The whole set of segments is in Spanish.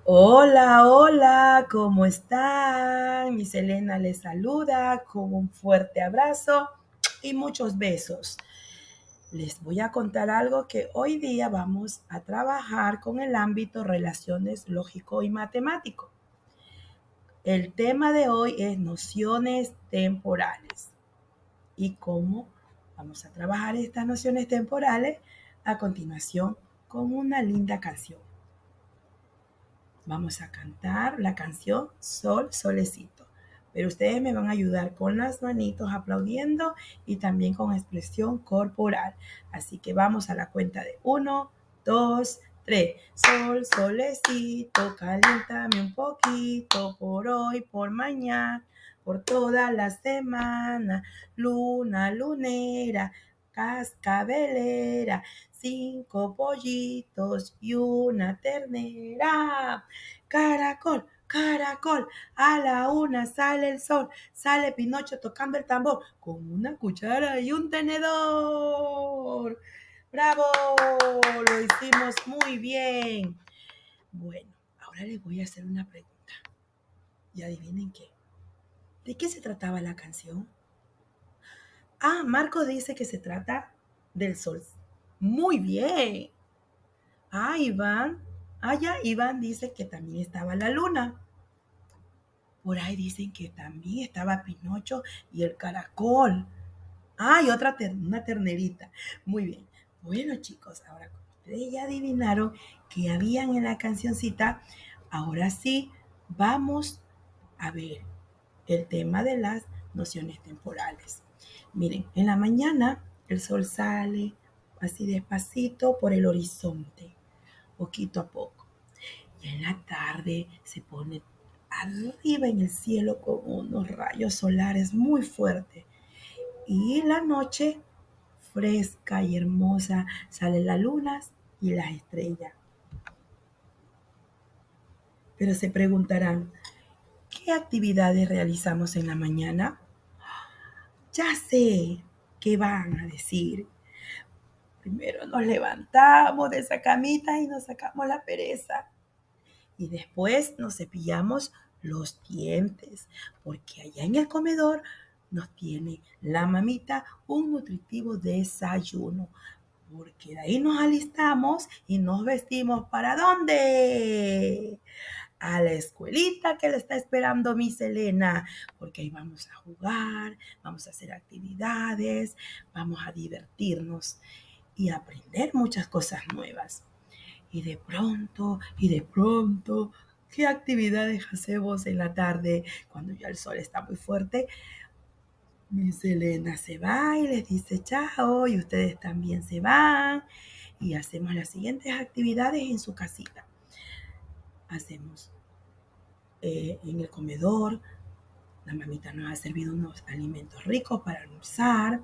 Hola, hola, ¿cómo están? Miss Elena les saluda con un fuerte abrazo y muchos besos. Les voy a contar algo que hoy día vamos a trabajar con el ámbito relaciones lógico y matemático. El tema de hoy es nociones temporales y cómo vamos a trabajar estas nociones temporales a continuación con una linda canción. Vamos a cantar la canción Sol, Solecito. Pero ustedes me van a ayudar con las manitos aplaudiendo y también con expresión corporal. Así que vamos a la cuenta de 1, 2, 3. Sol, solecito, caliéntame un poquito por hoy, por mañana, por toda la semana. Luna, lunera, cascabelera, 5 pollitos y una ternera. Caracol, caracol, a la una sale el sol, sale Pinocho tocando el tambor con una cuchara y un tenedor. ¡Bravo! Lo hicimos muy bien. Bueno, ahora les voy a hacer una pregunta. Y adivinen qué. ¿De qué se trataba la canción? Marco dice que se trata del sol. Muy bien. Iván. Ya Iván dice que también estaba la luna. Por ahí dicen que también estaba Pinocho y el caracol. Y una ternerita. Muy bien. Bueno, chicos, ahora como ustedes ya adivinaron que habían en la cancioncita, ahora sí vamos a ver el tema de las nociones temporales. Miren, en la mañana el sol sale así despacito por el horizonte, poquito a poco. Y en la tarde se pone arriba en el cielo con unos rayos solares muy fuertes. Y en la noche, fresca y hermosa, salen las lunas y las estrellas. Pero se preguntarán, ¿qué actividades realizamos en la mañana? Ya sé qué van a decir. Primero nos levantamos de esa camita y nos sacamos la pereza. Y después nos cepillamos los dientes, porque allá en el comedor nos tiene la mamita un nutritivo desayuno, porque de ahí nos alistamos y nos vestimos ¿para dónde? A la escuelita que le está esperando Miss Elena, porque ahí vamos a jugar, vamos a hacer actividades, vamos a divertirnos y aprender muchas cosas nuevas. Y de pronto, ¿qué actividades hacemos en la tarde cuando ya el sol está muy fuerte? Miss Elena se va y les dice chao y ustedes también se van y hacemos las siguientes actividades en su casita. Hacemos en el comedor, la mamita nos ha servido unos alimentos ricos para almorzar.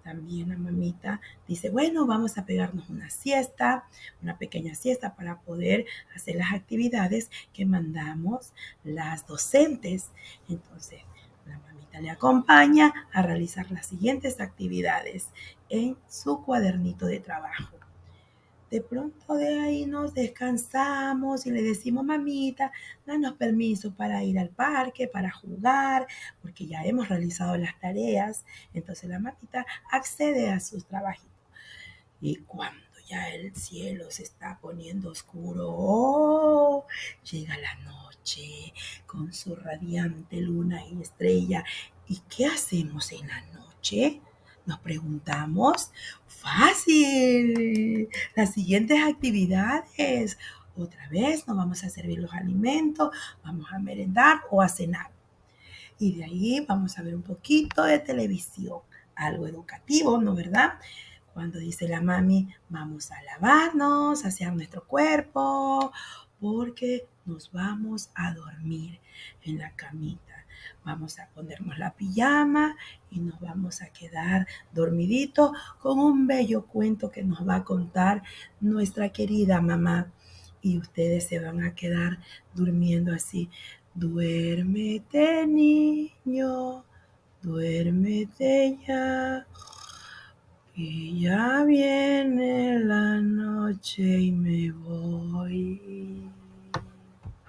También la mamita dice, bueno, vamos a pegarnos una siesta, una pequeña siesta para poder hacer las actividades que mandamos las docentes. Entonces, la mamita le acompaña a realizar las siguientes actividades en su cuadernito de trabajo. De pronto de ahí nos descansamos y le decimos, mamita, danos permiso para ir al parque, para jugar, porque ya hemos realizado las tareas. Entonces la mamita accede a sus trabajitos. Y cuando ya el cielo se está poniendo oscuro, llega la noche con su radiante luna y estrella. ¿Y qué hacemos en la noche? Nos preguntamos. Fácil. Las siguientes actividades. Otra vez nos vamos a servir los alimentos, vamos a merendar o a cenar. Y de ahí vamos a ver un poquito de televisión, algo educativo, ¿no verdad? Cuando dice la mami, vamos a lavarnos, a asear nuestro cuerpo, porque nos vamos a dormir en la camita. Vamos a ponernos la pijama y nos vamos a quedar dormiditos con un bello cuento que nos va a contar nuestra querida mamá. Y ustedes se van a quedar durmiendo así. Duérmete, niño, duérmete ya. Y ya viene la noche y me voy.